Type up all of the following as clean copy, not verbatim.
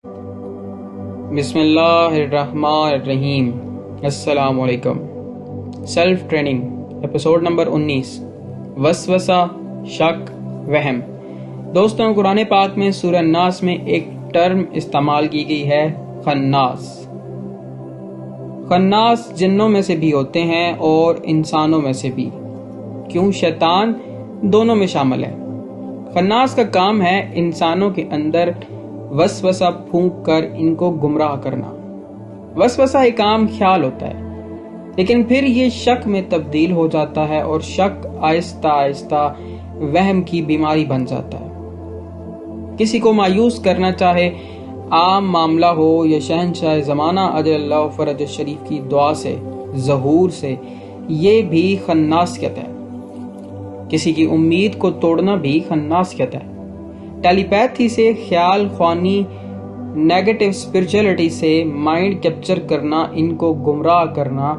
بسم اللہ الرحمن الرحیم۔ السلام علیکم۔ سیلف ٹریننگ ایپیسوڈ نمبر 19، وسوسہ، شک، وہم۔ دوستوں، قرآن پاک میں سورہ الناس میں ایک ٹرم استعمال کی گئی ہے، خناس۔ خناس جنوں میں سے بھی ہوتے ہیں اور انسانوں میں سے بھی، کیوں شیطان دونوں میں شامل ہے۔ خناس کا کام ہے انسانوں کے اندر وسوسہ پھونک کر ان کو گمراہ کرنا۔ وسوسہ ایک عام خیال ہوتا ہے، لیکن پھر یہ شک میں تبدیل ہو جاتا ہے اور شک آہستہ آہستہ وہم کی بیماری بن جاتا ہے۔ کسی کو مایوس کرنا چاہے، عام معاملہ ہو یا شہنشاہ زمانہ عجل اللہ فرج شریف کی دعا سے، ظہور سے، یہ بھی خناسیت ہے۔ کسی کی امید کو توڑنا بھی خناسیت ہے۔ ٹیلی پیتھی سے خیال خوانی، نیگیٹو اسپرچولیٹی سے مائنڈ کیپچر کرنا، ان کو گمراہ کرنا،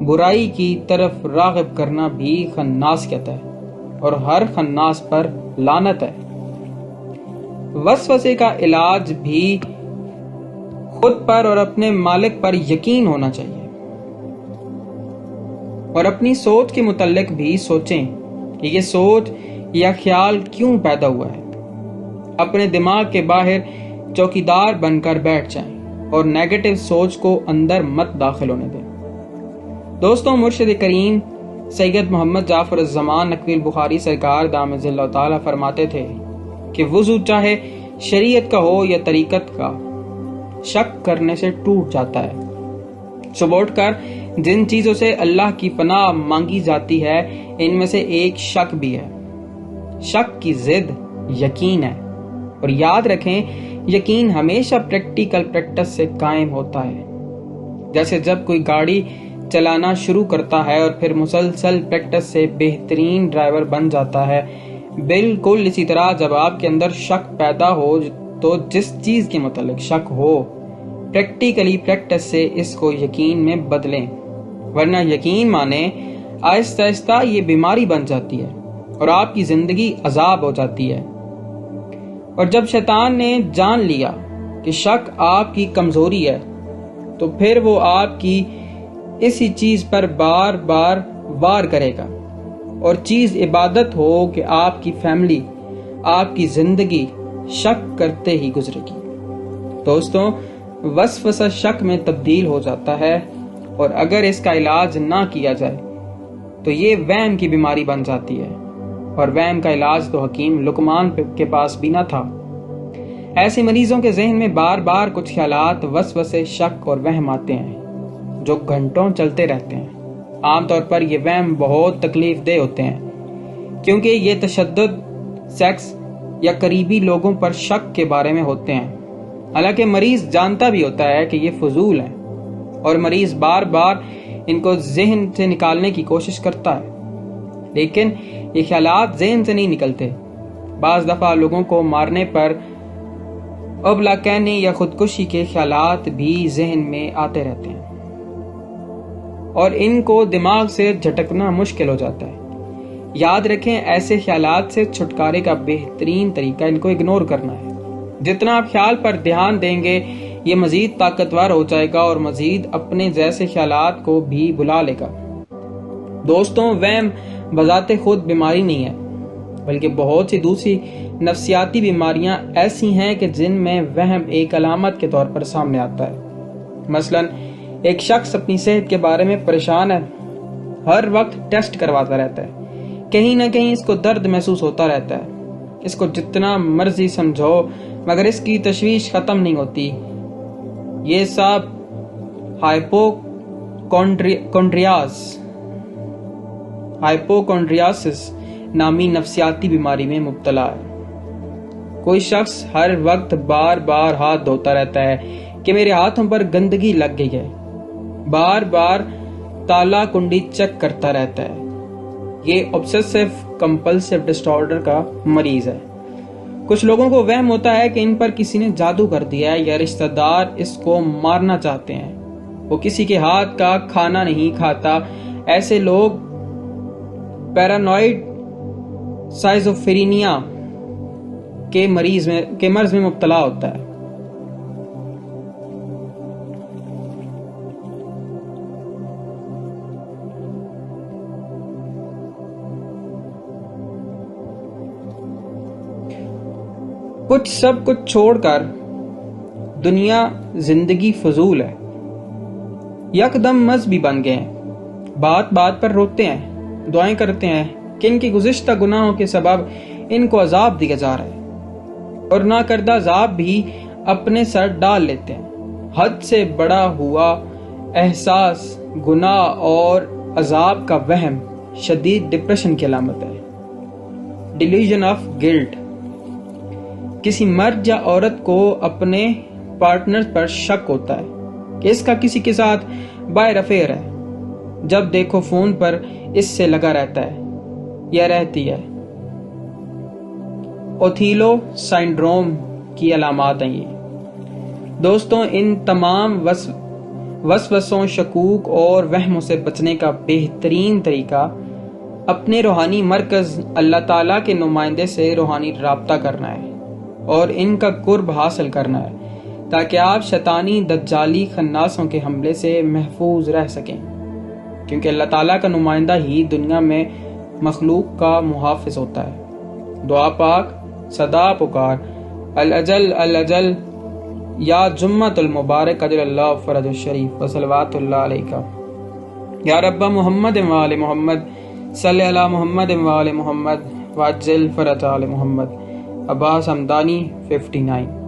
برائی کی طرف راغب کرنا بھی خناسیت ہے، اور ہر خناس پر لعنت ہے۔ وسوسے کا علاج بھی خود پر اور اپنے مالک پر یقین ہونا چاہیے، اور اپنی سوچ کے متعلق بھی سوچیں کہ یہ سوچ یا خیال کیوں پیدا ہوا ہے۔ اپنے دماغ کے باہر چوکیدار بن کر بیٹھ جائیں اور نیگیٹو سوچ کو اندر مت داخل ہونے دیں۔ دوستوں، مرشد کریم سید محمد جعفر الزمان نقوی البخاری سرکار دامت اللہ تعالیٰ فرماتے تھے کہ وضو چاہے شریعت کا ہو یا طریقت کا، شک کرنے سے ٹوٹ جاتا ہے۔ صبح اٹھ کر جن چیزوں سے اللہ کی پناہ مانگی جاتی ہے، ان میں سے ایک شک بھی ہے۔ شک کی ضد یقین ہے، اور یاد رکھیں یقین ہمیشہ پریکٹیکل پریکٹس سے قائم ہوتا ہے۔ جیسے جب کوئی گاڑی چلانا شروع کرتا ہے اور پھر مسلسل پریکٹس سے بہترین ڈرائیور بن جاتا ہے، بالکل اسی طرح جب آپ کے اندر شک پیدا ہو تو جس چیز کے متعلق شک ہو، پریکٹیکلی پریکٹس سے اس کو یقین میں بدلیں، ورنہ یقین مانے آہستہ آہستہ یہ بیماری بن جاتی ہے اور آپ کی زندگی عذاب ہو جاتی ہے۔ اور جب شیطان نے جان لیا کہ شک آپ کی کمزوری ہے، تو پھر وہ آپ کی اسی چیز پر بار بار وار کرے گا، اور چیز عبادت ہو کہ آپ کی فیملی، آپ کی زندگی شک کرتے ہی گزرے گی۔ دوستوں، وسوسہ شک میں تبدیل ہو جاتا ہے، اور اگر اس کا علاج نہ کیا جائے تو یہ وہم کی بیماری بن جاتی ہے، اور وہم کا علاج تو حکیم لقمان کے پاس بھی نہ تھا۔ ایسے مریضوں کے ذہن میں بار بار کچھ خیالات، وسوسے، شک اور وہم آتے ہیں جو گھنٹوں چلتے رہتے ہیں۔ عام طور پر یہ وہم بہت تکلیف دہ ہوتے ہیں، کیونکہ یہ تشدد، سیکس یا قریبی لوگوں پر شک کے بارے میں ہوتے ہیں۔ حالانکہ مریض جانتا بھی ہوتا ہے کہ یہ فضول ہیں، اور مریض بار بار ان کو ذہن سے نکالنے کی کوشش کرتا ہے، لیکن یہ خیالات ذہن سے نہیں نکلتے۔ بعض دفعہ لوگوں کو مارنے پر، ابلا کہنے یا خودکشی کے خیالات بھی ذہن میں آتے رہتے ہیں، اور ان کو دماغ سے جھٹکنا مشکل ہو جاتا ہے۔ یاد رکھیں، ایسے خیالات سے چھٹکارے کا بہترین طریقہ ان کو اگنور کرنا ہے۔ جتنا آپ خیال پر دھیان دیں گے، یہ مزید طاقتور ہو جائے گا اور مزید اپنے جیسے خیالات کو بھی بلا لے گا۔ دوستوں، وہم بذات خود بیماری نہیں ہے، بلکہ بہت سی دوسری نفسیاتی بیماریاں ایسی ہیں کہ جن میں وہم ایک علامت کے طور پر سامنے آتا ہے۔ مثلا ایک شخص اپنی صحت کے بارے میں پریشان ہے، ہر وقت ٹیسٹ کرواتا رہتا ہے، کہیں نہ کہیں اس کو درد محسوس ہوتا رہتا ہے، اس کو جتنا مرضی سمجھو مگر اس کی تشویش ختم نہیں ہوتی۔ یہ سب ہائپوکونڈریاسس نامی نفسیاتی بیماری میں مبتلا ہے۔ کوئی شخص ہر وقت بار بار ہاتھ دھوتا رہتا ہے کہ میرے ہاتھوں پر گندگی لگ گئی ہے، بار بار تالا کنڈی چیک کرتا رہتا ہے۔ یہ obsessive compulsive disorder کا مریض ہے۔ کچھ لوگوں کو وہم ہوتا ہے کہ ان پر کسی نے جادو کر دیا ہے یا رشتہ دار اس کو مارنا چاہتے ہیں، وہ کسی کے ہاتھ کا کھانا نہیں کھاتا۔ ایسے لوگ پیرانوئڈ سائزوفرینیا کے مرض میں مبتلا ہوتا ہے۔ کچھ سب کچھ چھوڑ کر دنیا زندگی فضول ہے، یکدم مذہبی بن گئے ہیں، بات بات پر روتے ہیں، دعائیں کرتے ہیں کہ ان کی گزشتہ گناہوں کے سبب ان کو عذاب دیا جا رہا ہے، اور ناکردہ عذاب بھی اپنے سر ڈال لیتے ہیں۔ حد سے بڑا ہوا احساس گناہ اور عذاب کا وہم شدید ڈپریشن کی علامت ہے۔ Delusion of guilt. کسی مرد یا عورت کو اپنے پارٹنر پر شک ہوتا ہے کہ اس کا کسی کے ساتھ باہر افیئر ہے، جب دیکھو فون پر اس سے لگا رہتا ہے یا رہتی ہے۔ اوتھیلو سائنڈروم کی علامات ہیں یہ۔ دوستوں، ان تمام وسوسوں، شکوک اور وہموں سے بچنے کا بہترین طریقہ اپنے روحانی مرکز اللہ تعالیٰ کے نمائندے سے روحانی رابطہ کرنا ہے اور ان کا قرب حاصل کرنا ہے، تاکہ آپ شیطانی دجالی خناسوں کے حملے سے محفوظ رہ سکیں، کیونکہ اللہ تعالیٰ کا نمائندہ ہی دنیا میں مخلوق کا محافظ ہوتا ہے۔ دعا پاک، صدا پکار، الاجل الاجل یا جمعۃ المبارک اجل اللہ فرج الشریف وصلوات اللہ علیہ یا رب محمد و آل محمد صلی علی محمد و آل محمد وعجل فرج آل محمد۔ عباس حمدانی 59۔